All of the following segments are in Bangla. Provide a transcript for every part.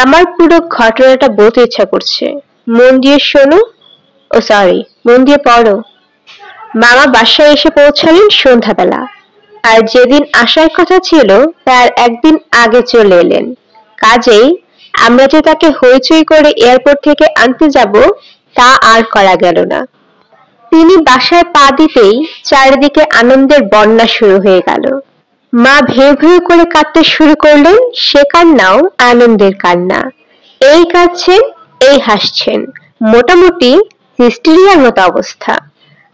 আমার পুরো ঘটনাটা বলতে ইচ্ছা করছে। মন দিয়ে শোনো, ও সরি, মন দিয়ে পড়ো। মামা বাসায় এসে পৌঁছালেন সন্ধ্যাবেলা, আর যেদিন আসার কথা ছিল তার একদিন আগে চলে এলেন। কাজেই আমরা যে তাকে হইচই করে এয়ারপোর্ট থেকে আনতে যাব তা আর করা গেল না। তিনি বাসায় পা দিতেই চারিদিকে আনন্দের বন্যা শুরু হয়ে গেল। মা ভেউ ভেউ করে কাঁদতে শুরু করলেন, সে কান্নাও আনন্দের কান্না। এই কাঁদছেন, এই হাসছেন, মোটামুটি হিস্টেরিয়ার মতো অবস্থা।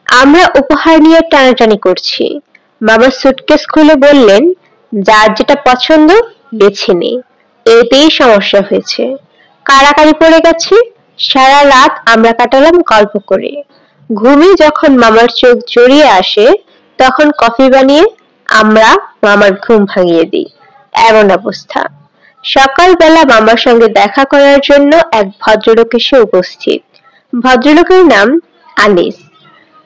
আমরা উপহার নিয়ে টানাটানি করছি। বাবা সুটকেস খুলে বললেন, যার যেটা পছন্দ বেছে নে। এতেই সমস্যা হয়েছে, কাড়াকাড়ি পড়ে গেছে। সারা রাত আমরা কাটালাম গল্প করে। ঘুমে যখন মামার চোখ জড়িয়ে আসে তখন কফি বানিয়ে আমরা মামার ঘুম ভাঙিয়ে দিই। এমন অবস্থা। সকালবেলা মামার সঙ্গে দেখা করার জন্য এক ভদ্রলোক এসে উপস্থিত। ভদ্রলোকের নাম আনিস।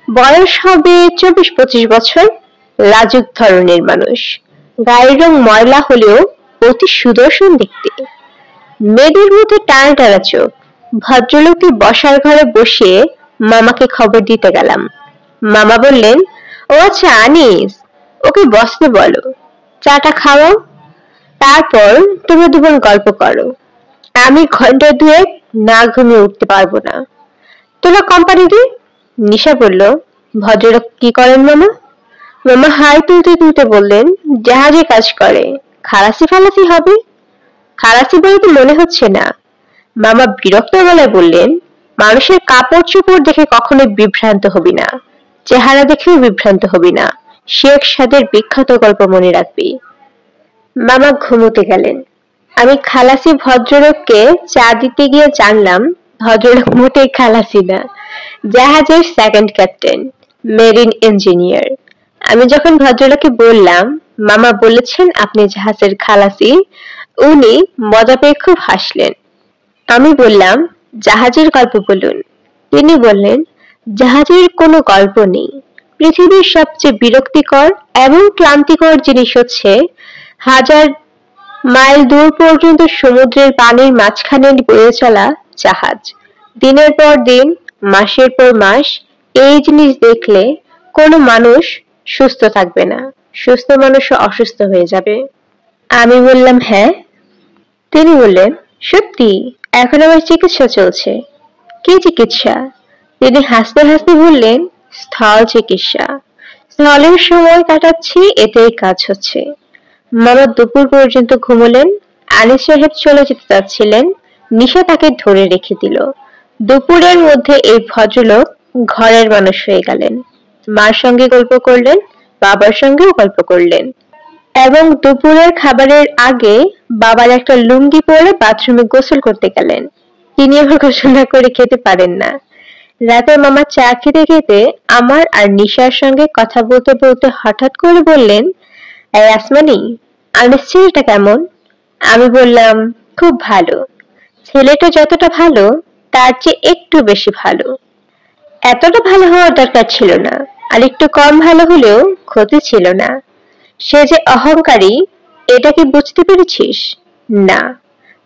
বয়স হবে 24-25 বছর। লাজুক ধরনের মানুষ। গায়ের রং ময়লা হলেও অতি সুদর্শন দেখতে। মেয়েদের মধ্যে টানা টানা চোখ। ভদ্রলোককে বসার ঘরে বসিয়ে মামাকে খবর দিতে গেলাম। মামা বললেন, ও আচ্ছা আনিস, ওকে বসতে বলো, চাটা খাওয়াও, তারপর তোমরা দুজন গল্প করো। আমি ঘন্টা দুয়েক না ঘুমিয়ে উঠতে পারবো না। তোরা কোম্পানি দি। নিশা বলল, ভদ্রলোক কি করেন মামা? মামা হাই তুলতে তুলতে বললেন, জাহাজে কাজ করে। খালাসি ফালাসি হবে? খালাসি বলে তো মনে হচ্ছে না। মামা বিরক্ত গলায় বললেন, মানুষের কাপড় চোপড় দেখে কখনোই বিভ্রান্ত হবি না, চেহারা দেখেও বিভ্রান্ত হবি না। শেখ সাদের বিখ্যাত গল্প মনে রাখবি। মামা ঘুমোতে গেলেন। আমি খালাসি ভদ্রলোককে চা দিতে গিয়ে জানলাম ভদ্রলোক মোটেই খালাসি না, জাহাজের সেকেন্ড ক্যাপ্টেন, মেরিন ইঞ্জিনিয়ার। আমি যখন ভদ্রলোককে বললাম মামা বলেছেন আপনি জাহাজের খালাসি, উনি মজা পেয়ে খুব হাসলেন। আমি বললাম, জাহাজের গল্প বলুন। তিনি বললেন, জাহাজের কোনো গল্প নেই। পৃথিবীর সবচেয়ে বিরক্তিকর এবং ক্লান্তিকর জিনিস হচ্ছে 1000 মাইল দূর পর্যন্ত সমুদ্রের পানির মাঝখানে বয়ে চলা জাহাজ। দিনের পর দিন, মাসের পর মাস এই জিনিস দেখলে কোনো মানুষ সুস্থ থাকবে না, সুস্থ মানুষও অসুস্থ হয়ে যাবে। আমি বললাম, হ্যাঁ। তিনি বললেন, সত্যি, এখন আমার চিকিৎসা চলছে। কি চিকিৎসা? তিনি হাসতে হাসতে বললেন, স্থল চিকিৎসা। স্থলের সময় কাটাচ্ছি, এতেই কাজ হচ্ছে। মামা দুপুর পর্যন্ত ঘুমলেন। আনিস সাহেব চলে যেতে চাচ্ছিলেন, নিশা তাকে ধরে রেখে দিল। দুপুরের মধ্যে এই ভদ্রলোক ঘরের মানুষ হয়ে গেলেন। মার সঙ্গে গল্প করলেন, বাবার সঙ্গেও গল্প করলেন, এবং দুপুরের খাবারের আগে বাবার একটা লুঙ্গি পরে বাথরুমে গোসল করতে গেলেন। তিনি আবার গোসল না করে খেতে পারেন না। রাতে মামা চা খেতে খেতে আমার আর নিশার সঙ্গে কথা বলতে বলতে হঠাৎ করে বললেন, এই আসমানি, আনিস ছেলেটা কেমন? আমি বললাম, খুব ভালো। ছেলেটা যতটা ভালো তার চেয়ে একটু বেশি ভালো। এতটা ভালো হওয়ার দরকার ছিল না, আর একটু কম ভালো হলেও ক্ষতি ছিল না। সে যে অহংকারী, এটা কি বুঝতে পেরেছিস? না,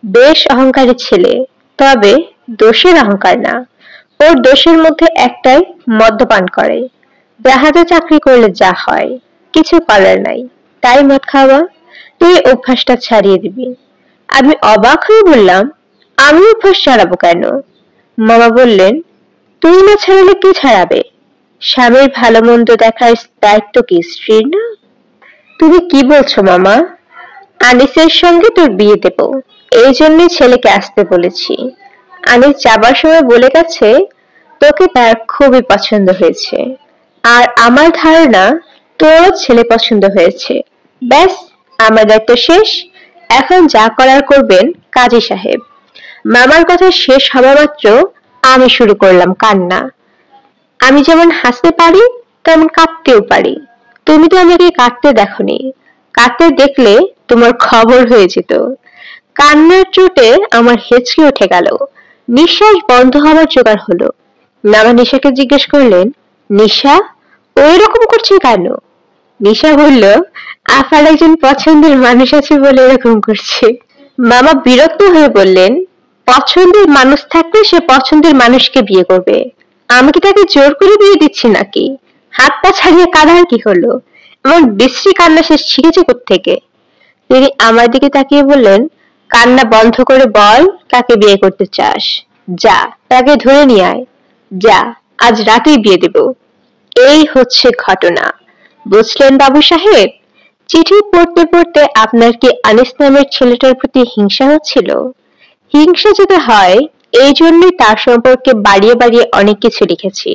বেশ অহংকারী ছেলে, তবে দোষের অহংকার না। ওর দোষের মধ্যে একটাই, মদ্যপান করে। জাহাজে চাকরি করলে যা হয়, কিছু করার নাই, তাই মদ খাওয়া। তুই অভ্যাসটা ছাড়িয়ে দিবি। আমি অবাক হয়ে বললাম, আমি অভ্যাস ছাড়াবো কেন? মামা বললেন, তুই না ছাড়ালে কে ছাড়াবে? স্বামীর ভালো মন্দ দেখার দায়িত্ব কি স্ত্রীর না? তুমি কি বলছো মামা? আনিসের সঙ্গে তোর বিয়ে দেব, এই জন্যই ছেলেকে আসতে বলেছি। আনিস যাবার সময় বলে গেছে তোকে তার খুবই পছন্দ হয়েছে, আর আমার ধারণা তোরও ছেলে পছন্দ হয়েছে। ব্যাস, আমার দায়িত্ব শেষ। এখন যা করার করবেন কাজী সাহেব। মামার কথা শেষ হওয়া মাত্র আমি শুরু করলাম কান্না। আমি যেমন হাসতে পারি তেমন কাঁদতেও পারি। তুমি তো আমাকে কাঁদতে দেখোনি, কাঁদতে দেখলে তোমার খবর হয়ে যেত। কান্নার চোটে আমার হেঁচকে উঠে গেল, নিঃশ্বাস বন্ধ হওয়ার জোগাড় হলো। মামা নিশাকে জিজ্ঞেস করলেন, নিশা ওই রকম করছে কেন? নিশা বলল, আফার একজন পছন্দের মানুষ আছে বলে এরকম করছে। মামা বিরক্ত হয়ে বললেন, পছন্দের মানুষ থাকলে সে পছন্দের মানুষকে বিয়ে করবে। আমি কি তাকে জোর করে বিয়ে দিচ্ছি নাকি? হাত পা ছাড়িয়ে কাঁদার কি হলো? এমন বিশ্রী কান্না সে শিখেছে কোত্থেকে? তিনি আমার দিকে তাকিয়ে বললেন, কান্না বন্ধ করে বল কাকে বিয়ে করতে চাস। যা তাকে ধরে নিয়ে আয়। যা, আজ রাতেই বিয়ে দেব। এই হচ্ছে ঘটনা, বুঝলেন বাবু সাহেব? চিঠি পড়তে পড়তে আপনার কি আনিস নামের ছেলেটার প্রতি হিংসা হচ্ছিল? হিংসা যেটা হয়, এই জন্যই তার সম্পর্কে বাড়িয়ে বাড়িয়ে অনেক কিছু লিখেছি।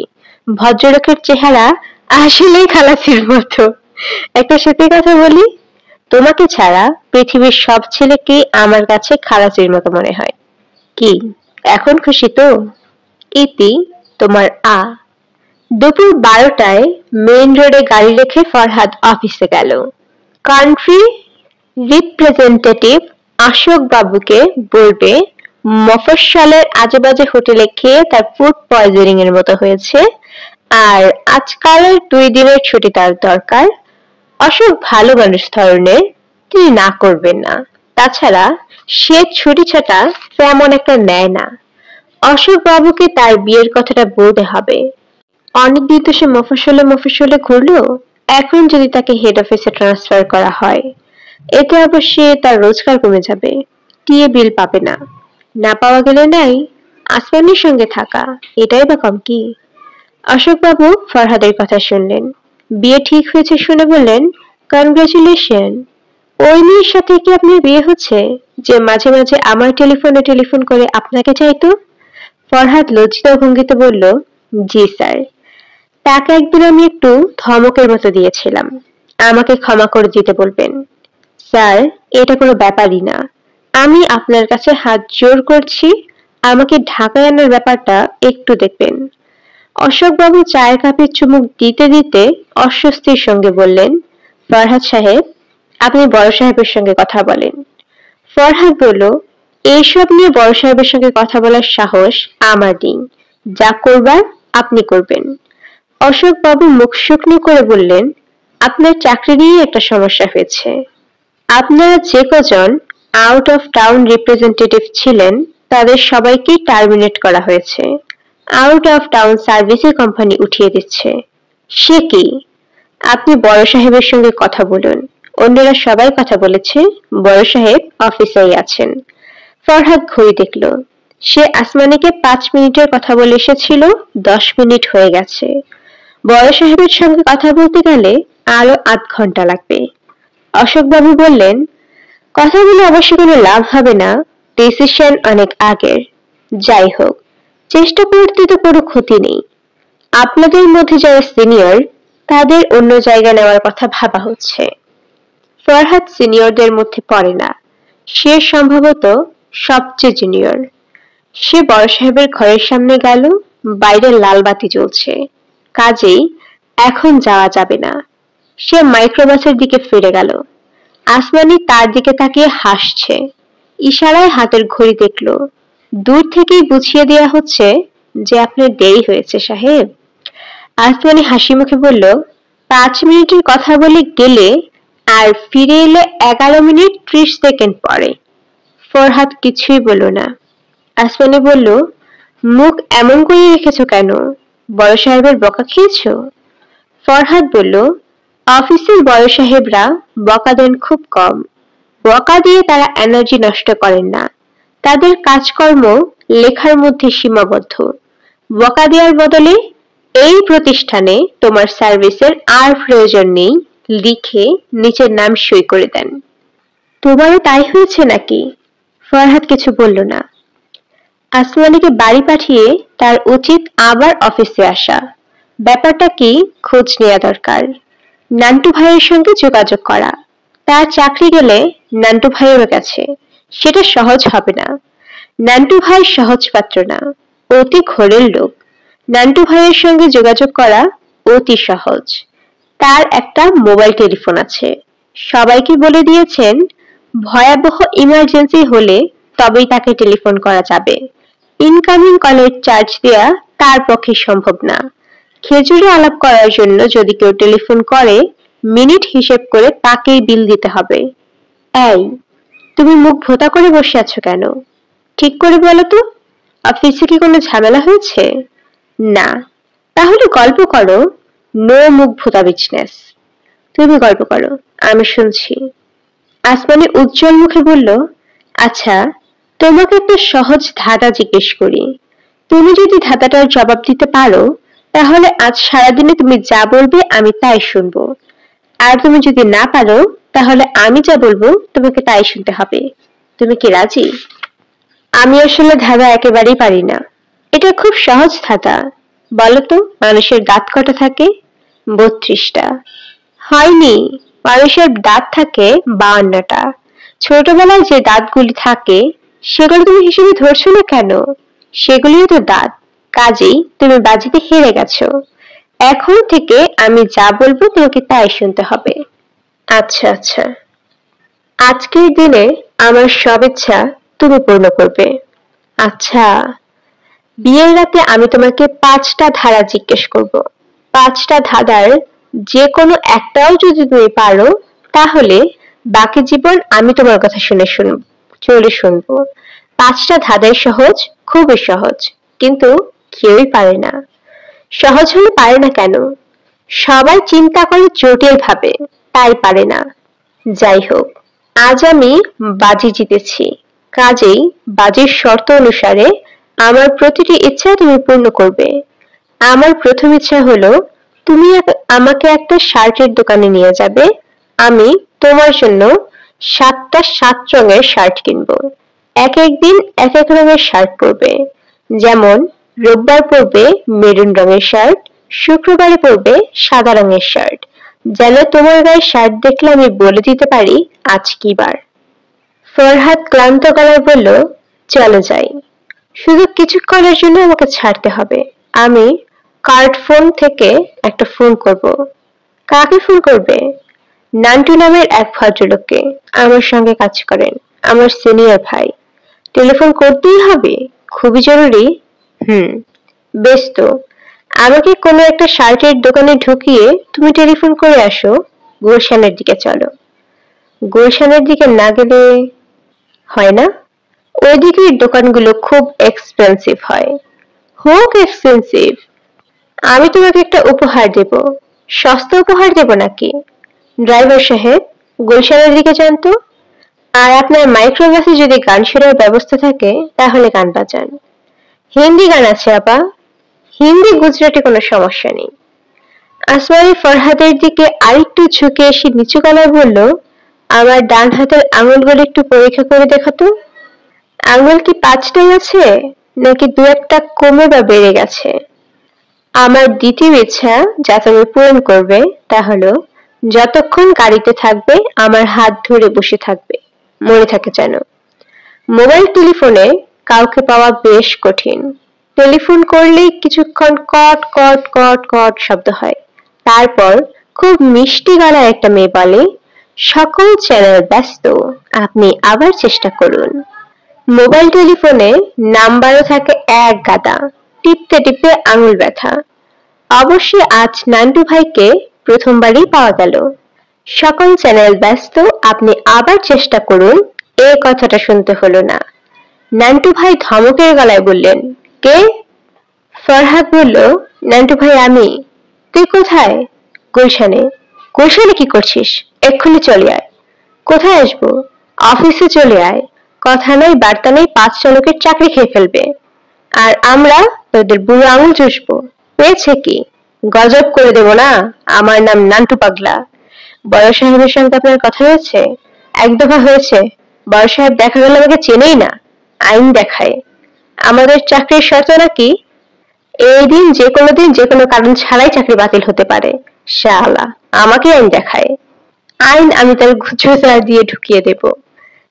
ভদ্রলোকের চেহারা আসলেই খালাসির মতো। একটা সত্যি কথা বলি, তোমাকে ছাড়া পৃথিবীর সব ছেলেকেই আমার কাছে খালাসির মতো মনে হয়। কি এখন খুশি তো? ইতি, তোমার আ। দুপুর 12টায় মেইন রোডে গাড়ি রেখে ফরহাদ অফিসে গেল। কান্ট্রি রিপ্রেজেন্টেটিভ অশোক বাবুকে বলবে মফস্বলের আজেবাজে হোটেলে খেয়ে তার ফুড পয়জনিং এর মতো হয়েছে, আর আজকালের 2 দিনের ছুটি তার দরকার। অশোক ভালো মানুষ ধরনের, তিনি না করবেন না। তাছাড়া সে ছুটি ছাটা তেমন একটা নেয় না। অশোক বাবুকে তার বিয়ের কথাটা বলতে হবে। অনেকদিন তো সে মফস্বলে ঘুরলো, এখন যদি তাকে হেড অফিসে ট্রান্সফার করা হয়, এতে অবশ্যই তার রোজগার কমে যাবে, টিএ বিল পাবে না। না পাওয়া গেলে নাই, আসমানির সঙ্গে থাকা, এটাই বা কম কি? অশোক বাবু ফরহাদের কথা শুনলেন, বিয়ে ঠিক হয়েছে শুনে বললেন, কনগ্রাচুলেশন। ওই মেয়ের সাথে কি আপনার বিয়ে হচ্ছে, যে মাঝে মাঝে আমার টেলিফোন করে আপনাকে চাইতো? ফরহাদ লজ্জিত ভঙ্গিতে বলল, জি স্যার। তাকে একদিন আমি একটু ধমকের মতো দিয়েছিলাম, আমাকে ক্ষমা করে দিতে বলবেন। স্যার, এটা কোনো ব্যাপারই না। আমি আপনার কাছে হাত জোর করছি, আমাকে ঢাকায় আনার ব্যাপারটা একটু দেখবেন। অশোকবাবু চায়ের কাপে চুমুক দিতে দিতে অস্বস্তির সঙ্গে বললেন, ফরহাদ সাহেব, আপনি বড় সাহেবের সঙ্গে কথা বলেন। ফরহাদ বলল, এইসব নিয়ে বড় সাহেবের সঙ্গে কথা বলার সাহস আমার নেই, যা করবার আপনি করবেন। অশোকবাবু মুখ শুকনো করে বললেন, আপনার চাকরি নিয়ে একটা সমস্যা হয়েছে। আপনারা যে কজন আউট অফ টাউন রিপ্রেজেন্টেটিভ ছিলেন, তাদের সবাইকেই টার্মিনেট করা হয়েছে। আউট অফ টাউন সার্ভিসে কোম্পানি উঠিয়ে দিচ্ছে। সে কি? আপনি বড় সাহেবের সঙ্গে কথা বলুন। অন্যরা সবাই কথা বলেছে, বড় সাহেব অফিসেই আছেন। ফরহাদ ঘড়ি দেখল, সে আসমানিকে 5 মিনিটের কথা বলে এসেছিল, 10 মিনিট হয়ে গেছে। বড় সাহেবের সঙ্গে কথা বলতে গেলে আরো 8 ঘন্টা লাগবে। অশোকবাবু বললেন, কথা বলে অবশ্য কোনো লাভ হবে না, ডিসিশন অনেক আগের। যাই হোক, চেষ্টা করতে তো কোনো ক্ষতি নেই। আপনাদের মধ্যে যারা সিনিয়র, তাদের অন্য জায়গা নেওয়ার কথা ভাবা হচ্ছে। ফরহাদ সিনিয়রদের মধ্যে পড়ে না, সে সম্ভবত সবচেয়ে জুনিয়র। সে বড় সাহেবের ঘরের সামনে গেল, বাইরে লাল বাতি জ্বলছে, কাজেই এখন যাওয়া যাবে না। সে মাইক্রোবাসের দিকে ফিরে গেল। আসমানি তার দিকে তাকিয়ে হাসছে, ইশারায় হাতের ঘড়ি দেখল। দূর থেকেই বুঝিয়ে দেয়া হচ্ছে যে আপনার দেরি হয়েছে সাহেব। আসমানি হাসি মুখে বলল, 5 মিনিটের কথা বলে গেলে আর ফিরে এলে 11 মিনিট 30 সেকেন্ড পরে। ফরহাদ কিছুই বলল না। আসমানি বলল, মুখ এমন করে রেখেছো কেন? বড় সাহেবের বকা খেয়েছো? ফরহাদ বলল, অফিসের বড় সাহেবরা বকা দেন খুব কম। বকা দিয়ে তারা এনার্জি নষ্ট করেন না, তাদের কাজকর্ম লেখার মধ্যে সীমাবদ্ধ। বকা দেওয়ার বদলে এই প্রতিষ্ঠানে তোমার সার্ভিসের আর প্রয়োজন নেই লিখে নিচের নাম সই করে দেন। তোমারও তাই হয়েছে নাকি? ফরহাদ কিছু বলল না। আসমানিকে বাড়ি পাঠিয়ে তার উচিত আবার অফিসে আসা। ব্যাপারটা কি খোঁজ নেওয়া দরকার। নান্টু ভাইয়ের সঙ্গে যোগাযোগ করা। তার চাকরি গেলে নান্টু ভাইয়ের কাছে, সেটা সহজ হবে না। নান্টু ভাই সহজ পাত্র না, অতি ঘোরের লোক। নান্টু ভাইয়ের সঙ্গে যোগাযোগ করা অতি সহজ। তার একটা মোবাইল টেলিফোন আছে। সবাইকে বলে দিয়েছেন, ভয়াবহ ইমার্জেন্সি হলে তবেই তাকে টেলিফোন করা যাবে। ইনকামিং কলের চার্জ দেয়া তার পক্ষে সম্ভব না। খেজুরে আলাপ করার জন্য যদি কেউ টেলিফোন করে, মিনিট হিসেব করে তাকেই বিল দিতে হবে। এই, তুমি মুখ ভোতা করে বসে আছো কেন? ঠিক করে বলো তো, অফিসে কি কোনো ঝামেলা হয়েছে? না। তাহলে গল্প করো। নো মুখ ভোতা বিজনেস। তুমি গল্প করো, আমি শুনছি। আসমানি উজ্জ্বল মুখে বলল, আচ্ছা, তোমাকে একটা সহজ ধাঁধা জিজ্ঞেস করি। তুমি যদি ধাঁধাটার জবাব দিতে পারো, তাহলে আজ সারাদিনে তুমি যা বলবে আমি তাই শুনবো। আর তুমি যদি না পারো, তাহলে আমি যা বলবো তোমাকে তাই শুনতে হবে। তুমি কি রাজি? আমি আসলে ধাঁধা একেবারেই পারি না। এটা খুব সহজ ধাঁধা। বলো তো, মানুষের দাঁত কটা থাকে? 32টা। হয়নি, মানুষের দাঁত থাকে 52টা। ছোটবেলায় যে দাঁতগুলি থাকে সেগুলো তুমি হিসেবে ধরছো না কেন? সেগুলিও তো দাঁত। কাজেই তুমি বাজিতে হেরে গেছো। এখন থেকে আমি যা বলবো তোমাকে তাই শুনতে হবে। আচ্ছা আচ্ছা, আজকের দিনে আমার সব ইচ্ছা তুমি পূর্ণ করবে। আচ্ছা, বিয়ের রাতে আমি তোমাকে 5টা ধাঁধা জিজ্ঞেস করব। 5টা ধাঁধার যে কোনো একটাও যদি তুমি পারো, তাহলে বাকি জীবন আমি তোমার কথা চলে শুনবো। 5টা ধাঁধাই সহজ, খুবই সহজ, কিন্তু কেউই পারে না। সহজ হলে পারে না কেন? সবাই চিন্তা করে জটিল ভাবে, তাই পারে না। যাই হোক, আজ আমি বাজি জিতেছি, কাজেই বাজির শর্ত অনুসারে আমার প্রতিটি ইচ্ছা তুমি পূর্ণ করবে। আমার প্রথম ইচ্ছা হলো, তুমি আমাকে একটা শার্টের দোকানে নিয়ে যাবে। আমি তোমার জন্য 7টা 7 রঙের শার্ট কিনবো। এক এক দিন এক এক রঙের শার্ট পরবে। যেমন রোববার পরবে মেরুন রঙের শার্ট, শুক্রবারে পরবে সাদা রঙের শার্ট, যেন তোমার গায়ে শার্ট দেখলে আমি বলে দিতে পারি আজ কি বার। ফরহাদ ক্লান্ত গলায় বলল, চলো যাই। শুধু কিছুক্ষণের জন্য আমাকে ছাড়তে হবে। আমি কার্ড ফোন থেকে একটা ফোন করব। কাকে ফোন করবে? নান্টু নামের এক ভদ্রলোককে, আমার সঙ্গে কাজ করেন, আমার সিনিয়র ভাই। টেলিফোন করতেই হবে? খুবই জরুরি? বেশ তো, আমাকে কোনো একটা শার্টের দোকানে ঢুকিয়ে তুমি টেলিফোন করে আসো। গুলশানের দিকে চলো। গুলশানের দিকে না গেলে হয় না? ওই দিকের দোকানগুলো খুব এক্সপেন্সিভ হয়। হোক এক্সপেন্সিভ, আমি তোমাকে একটা উপহার দেব। সস্তা উপহার দেব নাকি? ড্রাইভার সাহেব, গুলশানের দিকে যান তো। আর আপনার মাইক্রোবাসে যদি গান শোনার ব্যবস্থা থাকে তাহলে গান বাজান। হিন্দি গান আছে আপা? হিন্দি গুজরাটি কোনো সমস্যা নেই। আসমানি ফরহাদের দিকে আরেকটু ঝুঁকে এসে নিচু গলায় বলল, আমার ডান হাতের আঙুলগুলো একটু পরীক্ষা করে দেখাতো। আঙুল কি 5টাই আছে, নাকি দু একটা কমে বা বেড়ে গেছে? আমার দ্বিতীয় ইচ্ছা যা তুমি পূরণ করবে তা হলো, যতক্ষণ গাড়িতে থাকবে আমার হাত ধরে বসে থাকবে, মনে থাকে যেন। মোবাইল টেলিফোনে কাউকে পাওয়া বেশ কঠিন। টেলিফোন করলেই কিছুক্ষণ কট কট কট কট শব্দ হয়। তারপর খুব মিষ্টি গলায় একটা মেয়ে বলে, সকল চ্যানেল ব্যস্ত, আপনি আবার চেষ্টা করুন। মোবাইল টেলিফোনে নাম্বারও থাকে এক গাদা, টিপতে টিপতে আঙুল ব্যথা। অবশ্যই আজ নান্টু ভাইকে প্রথমবারই পাওয়া গেল। সকল চ্যানেল ব্যস্ত, আপনি আবার চেষ্টা করুন, এ কথাটা শুনতে হলো না। নান্টু ভাই ধমকের গলায় বললেন, কে? ফরহাদ বলল, নান্টু ভাই আমি। তুই কোথায়? গুলশানে। গুলশানে কি করছিস? এক্ষুনি চলে আয়। কোথায় আসবো? অফিসে চলে আয়। কথা নাই বার্তা নেই, 5টা লোকের চাকরি খেয়ে ফেলবে। আর আমরা তোদের বুড়ো আঙুল চুষবো। পেয়েছে কি? গজব করে দেব না? আমার নাম নান্টু পাগলা। বড় সাহেবের সঙ্গে আপনার কথা হয়েছে? এক দফা হয়েছে। বড় সাহেব দেখা গেল আমাকে চেনেই না। আইন দেখায়। আমাদের চাকরির শর্ত নাকি এই দিন যে কোনো কারণ ছাড়াই চাকরি বাতিল হতে পারে। শালা, আমাকে আইন দেখায়। আইন আমি তার জোসা দিয়ে ঢুকিয়ে দেব।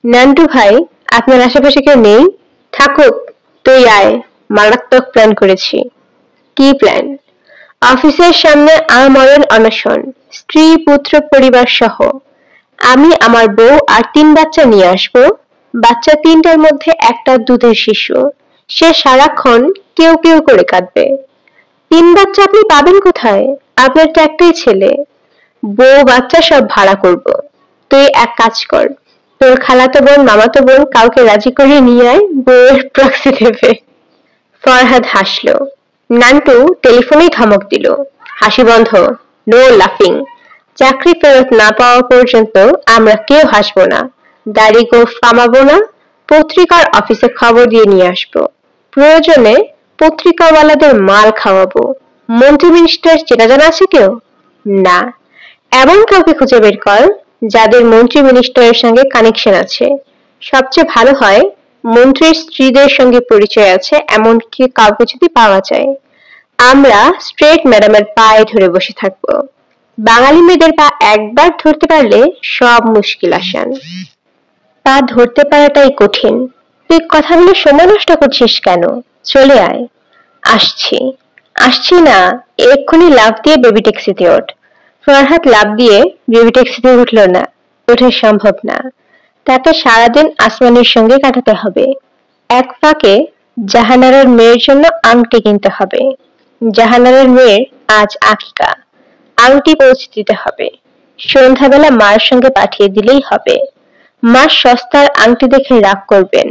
নান্টু ভাই, আপনার আশেপাশে কেউ নেই? থাকুক, তুই আয়, মারাত্মক প্ল্যান করেছি। কি প্ল্যান? অফিসের সামনে আমরণ অনশন, স্ত্রী পুত্র পরিবার সহ। আমি আমার বউ আর 3 বাচ্চা নিয়ে আসবো। বাচ্চা 3টার মধ্যে একটা দুধের শিশু। সে সারাক্ষণ কেউ কেউ করে কাঁদবে। 3 বাচ্চা আপনি পাবেন কোথায়? আপনার তো একটাই ছেলে। বউ বাচ্চা সব ভাড়া করব। তুই এক কাজ কর, তোর খালাতো বোন মামাতো বোন কাউকে রাজি করে নিয়ে আয়, বউয়ের প্রক্সি দেবে। ফরহাদ হাসলো। নান্টু টেলিফোনেই ধমক দিল, হাসি বন্ধ, নো লাফিং। চাকরি ফেরত না পাওয়া পর্যন্ত আমরা কেউ হাসবো না, দাড়ি গোঁফ কামাবো না, পত্রিকার অফিসে খবর দিয়ে নিয়ে আসবো, প্রয়োজনে পত্রিকাওয়ালাদের মাল খাওয়াবো। মন্ত্রী মিনিস্টার চেনা জানা আছে কেউ? না। এমন কাউকে খুঁজে বের কর যাদের মন্ত্রী মিনিস্টারের সঙ্গে কানেকশন আছে। সবচেয়ে ভালো হয় মন্ত্রীর স্ত্রীদের সঙ্গে পরিচয় আছে এমন কি কাউকে যদি পাওয়া যায়। আমরা স্ট্রেট ম্যাডামের পায়ে ধরে বসে থাকবো। বাঙালি মেয়েদের পা একবার ধরতে পারলে সব মুশকিল আসান। পা ধরতে পারাটাই কঠিন। তুই কথা বলে সময় নষ্ট করছিস কেন? চলে আয়। আসছি। আসছি না, এক্ষুনি লাফ দিয়ে বেবি ট্যাক্সিতে ওঠ। ফরহাদ লাফ দিয়ে বেবি ট্যাক্সিতে উঠল না, ওঠা সম্ভব না। তাকে সারাদিন আসমানের সঙ্গে কাটাতে হবে। এক ফাঁকে জাহানারার মেয়ের জন্য আংটি কিনতে হবে। জাহানারার মেয়ের আজ আকিকা, আংটি পৌঁছে দিতে হবে। সন্ধ্যাবেলা মার সঙ্গে পাঠিয়ে দিলেই হবে। মা সস্তার আংটি দেখে রাগ করবেন,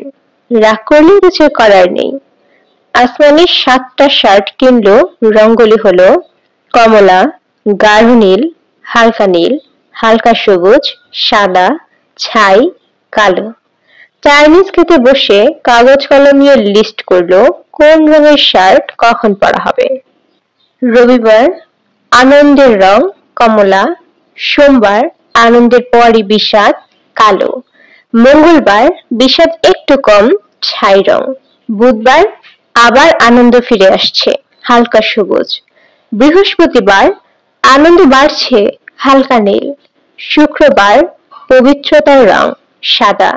রাগ করলেও কিছু করার নেই। আসমানি 7টা শার্ট কিনলো, রঙ্গলি হলো কমলা, গাঢ় নীল, হালকা নীল, হালকা সবুজ, সাদা, ছাই, কালো। চাইনিজ খেতে বসে কাগজ কলম নিয়ে লিস্ট করলো কোন রঙের শার্ট কখন পরা হবে। রবিবার আনন্দের রং কমলা, সোমবার আনন্দের পরই বিষাদ, কালো, মঙ্গলবার বিষাদ একটু কম, ছাই রং, বুধবার আবার আনন্দ ফিরে আসছে, হালকা সবুজ, বৃহস্পতিবার আনন্দ বাড়ছে, হালকা নীল, শুক্রবার পবিত্রতার রং, সাদা,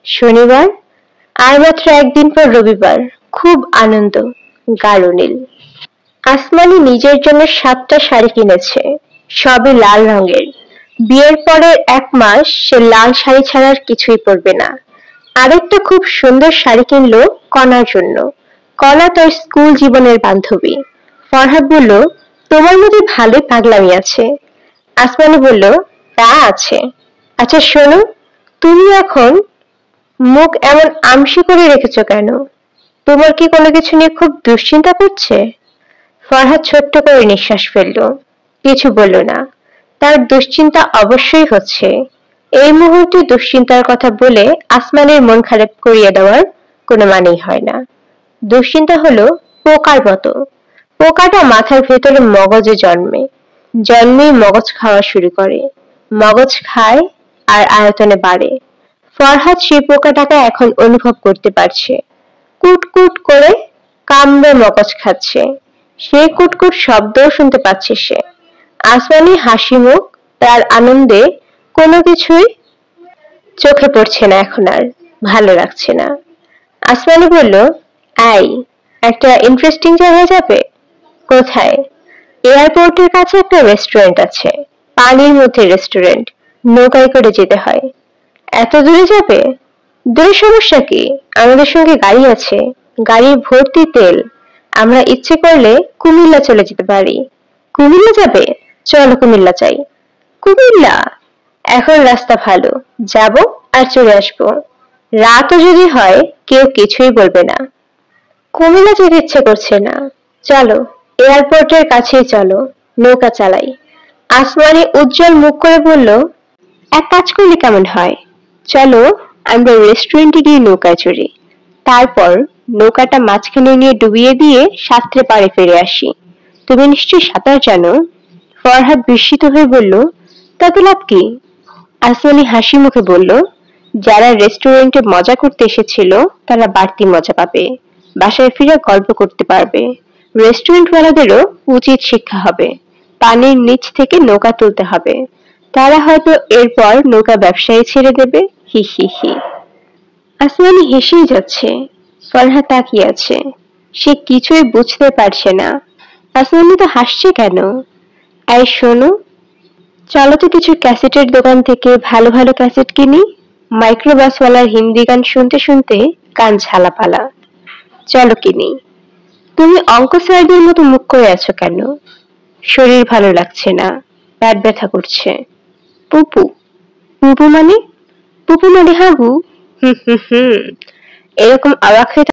শনিবার আর মাত্র একদিন পর রবিবার, খুব আনন্দ, গাঢ় নীল। আসমানি নিজের জন্য 7টা শাড়ি কিনেছে, সবই লাল রঙের। বিয়ের পরের 1 মাস সে লাল শাড়ি ছাড়া আর কিছুই পরবে না। আরেকটা খুব সুন্দর শাড়ি কিনলো কণার জন্য। কণা তার স্কুল জীবনের বান্ধবী। ফরহাদ বলল, তোমার মধ্যে ভালোই পাগলামি আছে। আসমানি বলল, তা আছে। আচ্ছা শোনো, তুমি এখন মুখ এমন আমসি করে রেখেছো কেন? তোমার কি কোনো কিছু নিয়ে খুব দুশ্চিন্তা করছে? ফরহাদ ছোট্ট করে নিঃশ্বাস ফেলল, কিছু বলল না। তার দুশ্চিন্তা অবশ্যই হচ্ছে। এই মুহূর্তে দুশ্চিন্তার কথা বলে আসমানের মন খারাপ করিয়ে দেওয়ার কোনো মানেই হয় না। দুশ্চিন্তা হলো পোকার মতো। পোকাটা মাথার ভেতরে মগজে জন্মে, জন্মেই মগজ খাওয়া শুরু করে। মগজ খায় আর আয়তনে বাড়ে। ফরহাদ সেই পোকাটাকে এখন অনুভব করতে পারছে। কুটকুট করে কামড়ে মগজ খাচ্ছে। সেই কুটকুট শব্দও শুনতে পাচ্ছে সে। আসমানি হাসি মুখ, তার আনন্দে কোনো কিছুই চোখে পড়ছে না এখন আর, ভালো লাগছে না। আসমানি বলল, এই একটা ইন্টারেস্টিং জায়গায় যাবে? কোথায়? এয়ারপোর্টের কাছে একটা রেস্টুরেন্ট আছে, পানির মধ্যে রেস্টুরেন্ট, নৌকায় করে যেতে হয়। এত দূরে যাবে? দূরে সমস্যা কি? আমাদের সঙ্গে গাড়ি আছে, গাড়ি ভর্তি তেল। আমরা ইচ্ছে করলে কুমিল্লা চলে যেতে পারি। কুমিল্লা যাবে? চলো কুমিল্লা যাই। কুমিল্লা? এখন রাস্তা ভালো, যাব আর চলে আসবো। রাতও যদি হয় কেউ কিছুই বলবে না। কুমিল্লা যেতে ইচ্ছে করছে না, চলো এয়ারপোর্টের কাছেই চলো, নৌকা চালাই। আসমানি উজ্জ্বল মুখ করে বলল, এক কাজ করলে কেমন হয়? চলো আমরা রেস্টুরেন্টে গিয়ে নৌকায় চড়ি, তারপর নৌকাটা মাঝখানে নিয়ে ডুবিয়ে দিয়ে সাঁতরে পাড়ে ফিরে আসি। তুমি নিশ্চয়ই সাঁতার জানো? ফরহাদ বিস্মিত হয়ে বলল, তাতে লাভ কি? আসমানি হাসি মুখে বলল, যারা রেস্টুরেন্টে মজা করতে এসেছিল তারা বাড়তি মজা পাবে, বাসায় ফিরে গল্প করতে পারবে। রেস্টুরেন্টওয়ালাদেরও উচিত শিক্ষা হবে, পানির নিচ থেকে নৌকা তুলতে হবে। তারা হয়তো এরপর নৌকা ব্যবসায়ী ছেড়ে দেবে। হি হি হি। আসমানি হেসেই যাচ্ছে। ফরহাদ তাকিয়ে আছে, সে কিছুই বুঝতে পারছে না। আসমানি তো হাসছে কেন? এই শোনো, চলো তো কিছু ক্যাসেটের দোকান থেকে ভালো ভালো ক্যাসেট কিনি। মাইক্রোবাসওয়ালার হিন্দি গান শুনতে শুনতে কান ঝালাপালা। চলো কিনি। তুমি অঙ্ক স্যারদের মতো মুখ করে আছো কেন? শরীর ভালো লাগছে না, পেট ব্যথা করছে। পুপু? পুপু মানে? পুপু মানে হাগু? হুম হুম হুম, এরকম অবাক হয়ে